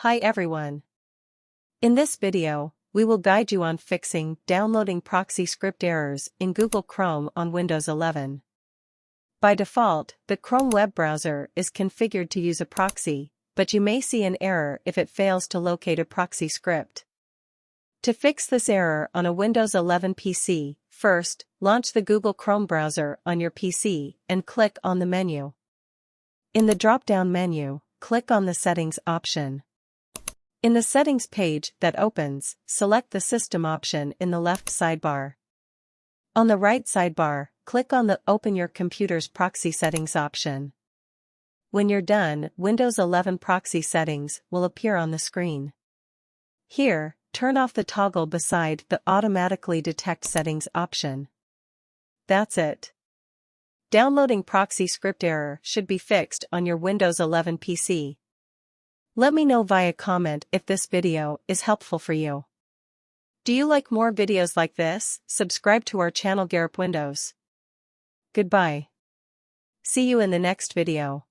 Hi everyone. In this video, we will guide you on fixing downloading proxy script errors in Google Chrome on Windows 11. By default, the Chrome web browser is configured to use a proxy, but you may see an error if it fails to locate a proxy script. To fix this error on a Windows 11 PC, first, launch the Google Chrome browser on your PC and click on the menu. In the drop-down menu, click on the Settings option. In the Settings page that opens, select the System option in the left sidebar. On the right sidebar, click on the Open Your Computer's Proxy Settings option. When you're done, Windows 11 Proxy Settings will appear on the screen. Here, turn off the toggle beside the Automatically Detect Settings option. That's it. Downloading proxy script error should be fixed on your Windows 11 PC. Let me know via comment if this video is helpful for you. Do you like more videos like this? Subscribe to our channel GearUpWindows. Goodbye. See you in the next video.